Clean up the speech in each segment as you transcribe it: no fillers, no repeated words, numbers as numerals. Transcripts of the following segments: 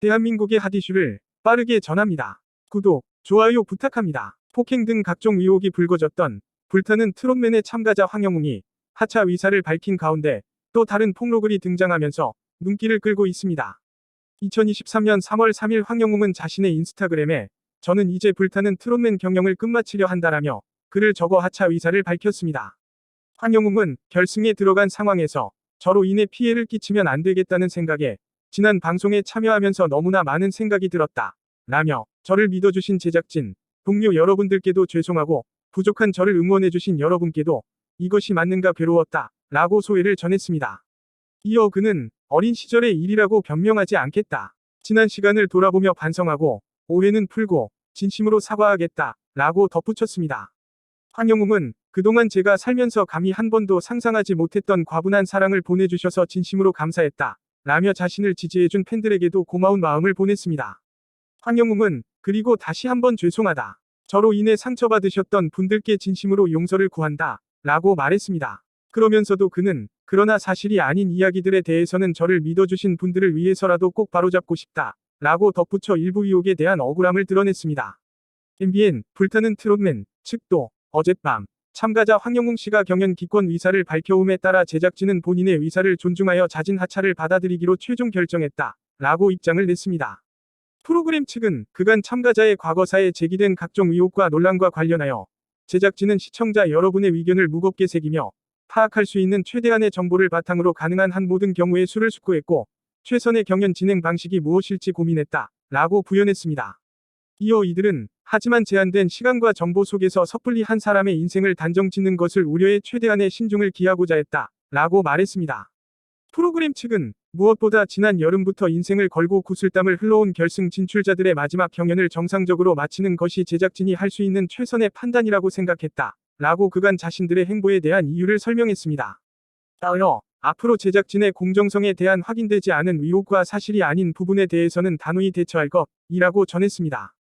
대한민국의 핫 이슈를 빠르게 전합니다. 구독, 좋아요 부탁합니다. 폭행 등 각종 의혹이 불거졌던 불타는 트롯맨의 참가자 황영웅이 하차 의사를 밝힌 가운데 또 다른 폭로글이 등장하면서 눈길을 끌고 있습니다. 2023년 3월 3일 황영웅은 자신의 인스타그램에 저는 이제 불타는 트롯맨 경영을 끝마치려 한다라며 글을 적어 하차 의사를 밝혔습니다. 황영웅은 결승에 들어간 상황에서 저로 인해 피해를 끼치면 안 되겠다는 생각에 지난 방송에 참여하면서 너무나 많은 생각이 들었다 라며 저를 믿어주신 제작진, 동료 여러분들께도 죄송하고 부족한 저를 응원해주신 여러분께도 이것이 맞는가 괴로웠다 라고 소회를 전했습니다. 이어 그는 어린 시절의 일이라고 변명하지 않겠다. 지난 시간을 돌아보며 반성하고 오해는 풀고 진심으로 사과하겠다 라고 덧붙였습니다. 황영웅은 그동안 제가 살면서 감히 한 번도 상상하지 못했던 과분한 사랑을 보내주셔서 진심으로 감사했다 라며 자신을 지지해준 팬들에게도 고마운 마음을 보냈습니다. 황영웅은 그리고 다시 한번 죄송하다. 저로 인해 상처받으셨던 분들께 진심으로 용서를 구한다 라고 말했습니다. 그러면서도 그는 그러나 사실이 아닌 이야기들에 대해서는 저를 믿어주신 분들을 위해서라도 꼭 바로잡고 싶다 라고 덧붙여 일부 의혹에 대한 억울함을 드러냈습니다. MBN 불타는 트롯맨 측도 어젯밤 참가자 황영웅 씨가 경연 기권 의사를 밝혀옴에 따라 제작진은 본인의 의사를 존중하여 자진 하차를 받아들이기로 최종 결정했다 라고 입장을 냈습니다. 프로그램 측은 그간 참가자의 과거사에 제기된 각종 의혹과 논란과 관련하여 제작진은 시청자 여러분의 의견을 무겁게 새기며 파악할 수 있는 최대한의 정보를 바탕으로 가능한 한 모든 경우에 수를 숙고했고 최선의 경연 진행 방식이 무엇일지 고민했다 라고 부연했습니다. 이어 이들은 하지만 제한된 시간과 정보 속에서 섣불리 한 사람의 인생을 단정 짓는 것을 우려해 최대한의 신중을 기하고자 했다 라고 말했습니다. 프로그램 측은 무엇보다 지난 여름부터 인생을 걸고 구슬땀을 흘러온 결승 진출자들의 마지막 경연을 정상적으로 마치는 것이 제작진이 할 수 있는 최선의 판단이라고 생각했다 라고 그간 자신들의 행보에 대한 이유를 설명했습니다. 따라 앞으로 제작진의 공정성에 대한 확인되지 않은 의혹과 사실이 아닌 부분에 대해서는 단호히 대처할 것이라고 전했습니다.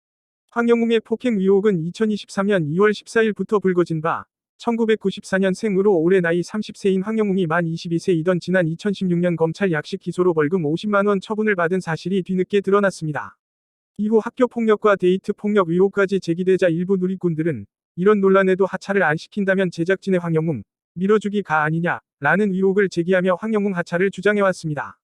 황영웅의 폭행 의혹은 2023년 2월 14일부터 불거진 바 1994년생으로 올해 나이 30세인 황영웅이 만 22세이던 지난 2016년 검찰 약식 기소로 벌금 50만원 처분을 받은 사실이 뒤늦게 드러났습니다. 이후 학교 폭력과 데이트 폭력 의혹까지 제기되자 일부 누리꾼들은 이런 논란에도 하차를 안 시킨다면 제작진의 황영웅 밀어주기가 아니냐 라는 의혹을 제기하며 황영웅 하차를 주장해왔습니다.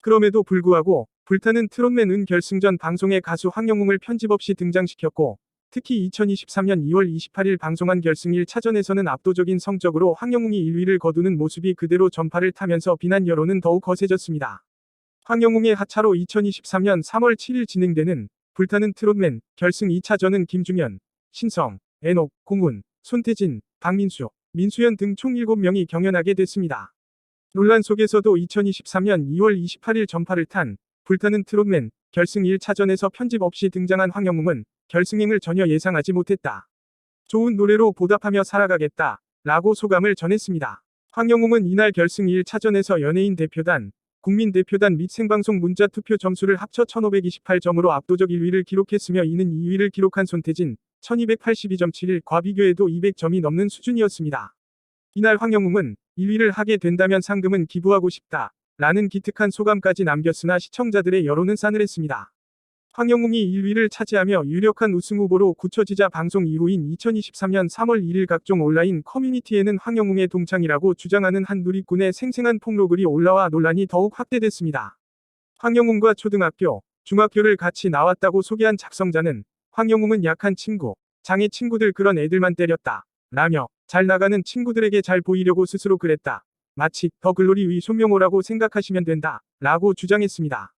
그럼에도 불구하고 불타는 트롯맨은 결승전 방송에 가수 황영웅을 편집 없이 등장시켰고 특히 2023년 2월 28일 방송한 결승 1차전에서는 압도적인 성적으로 황영웅이 1위를 거두는 모습이 그대로 전파를 타면서 비난 여론은 더욱 거세졌습니다. 황영웅의 하차로 2023년 3월 7일 진행되는 불타는 트롯맨 결승 2차전은 김중현, 신성, 애녹, 공훈, 손태진, 박민수, 민수연 등 총 7명이 경연하게 됐습니다. 논란 속에서도 2023년 2월 28일 전파를 탄 불타는 트롯맨 결승 1차전에서 편집 없이 등장한 황영웅은 결승행을 전혀 예상하지 못했다. 좋은 노래로 보답하며 살아가겠다 라고 소감을 전했습니다. 황영웅은 이날 결승 1차전에서 연예인 대표단, 국민 대표단 및 생방송 문자 투표 점수를 합쳐 1528점으로 압도적 1위를 기록했으며 이는 2위를 기록한 손태진 1282.71과 비교해도 200점이 넘는 수준이었습니다. 이날 황영웅은 1위를 하게 된다면 상금은 기부하고 싶다 라는 기특한 소감까지 남겼으나 시청자들의 여론은 싸늘했습니다. 황영웅이 1위를 차지하며 유력한 우승 후보로 굳혀지자 방송 이후인 2023년 3월 1일 각종 온라인 커뮤니티에는 황영웅의 동창이라고 주장하는 한 누리꾼의 생생한 폭로글이 올라와 논란이 더욱 확대됐습니다. 황영웅과 초등학교, 중학교를 같이 나왔다고 소개한 작성자는 황영웅은 약한 친구, 장애 친구들 그런 애들만 때렸다 라며 잘 나가는 친구들에게 잘 보이려고 스스로 그랬다. 마치 더 글로리 위 손명호라고 생각하시면 된다 라고 주장했습니다.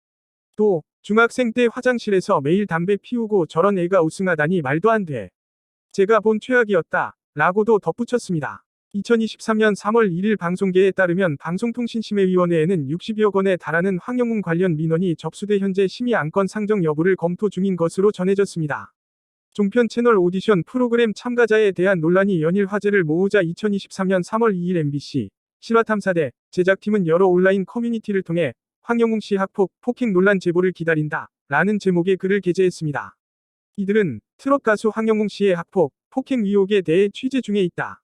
또 중학생 때 화장실에서 매일 담배 피우고 저런 애가 우승하다니 말도 안 돼. 제가 본 최악이었다 라고도 덧붙였습니다. 2023년 3월 1일 방송계에 따르면 방송통신심의위원회에는 60여 건에 달하는 황영웅 관련 민원이 접수돼 현재 심의 안건 상정 여부를 검토 중인 것으로 전해졌습니다. 종편 채널 오디션 프로그램 참가자에 대한 논란이 연일 화제를 모으자 2023년 3월 2일 MBC 실화탐사대 제작팀은 여러 온라인 커뮤니티를 통해 황영웅 씨 학폭, 폭행 논란 제보를 기다린다 라는 제목의 글을 게재했습니다. 이들은 트롯 가수 황영웅 씨의 학폭, 폭행 의혹에 대해 취재 중에 있다.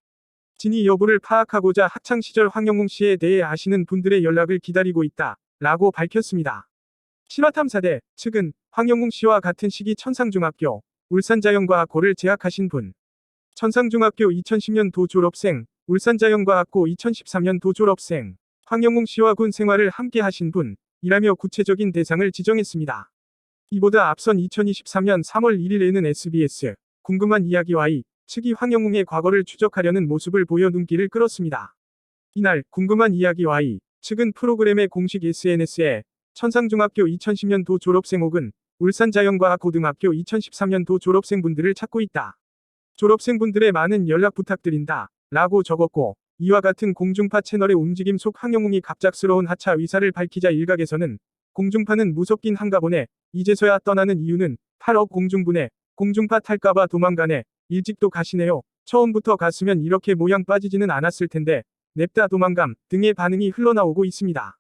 진위 여부를 파악하고자 학창시절 황영웅 씨에 대해 아시는 분들의 연락을 기다리고 있다 라고 밝혔습니다. 실화탐사대 측은 황영웅 씨와 같은 시기 천상중학교, 울산자연과학고를 재학하신 분. 천상중학교 2010년도 졸업생, 울산자연과학고 2013년도 졸업생. 황영웅 씨와 군 생활을 함께 하신 분, 이라며 구체적인 대상을 지정했습니다. 이보다 앞선 2023년 3월 1일에는 SBS 궁금한 이야기와이 측이 황영웅의 과거를 추적하려는 모습을 보여 눈길을 끌었습니다. 이날 궁금한 이야기와이 측은 프로그램의 공식 SNS에 천상중학교 2010년도 졸업생 혹은 울산자연과학고등학교 2013년도 졸업생분들을 찾고 있다. 졸업생분들의 많은 연락 부탁드린다. 라고 적었고, 이와 같은 공중파 채널의 움직임 속 황영웅이 갑작스러운 하차 의사를 밝히자 일각에서는 공중파는 무섭긴 한가 보네. 이제서야 떠나는 이유는 8억 공중분해. 공중파 탈까봐 도망가네. 일찍도 가시네요. 처음부터 갔으면 이렇게 모양 빠지지는 않았을 텐데. 냅다 도망감 등의 반응이 흘러나오고 있습니다.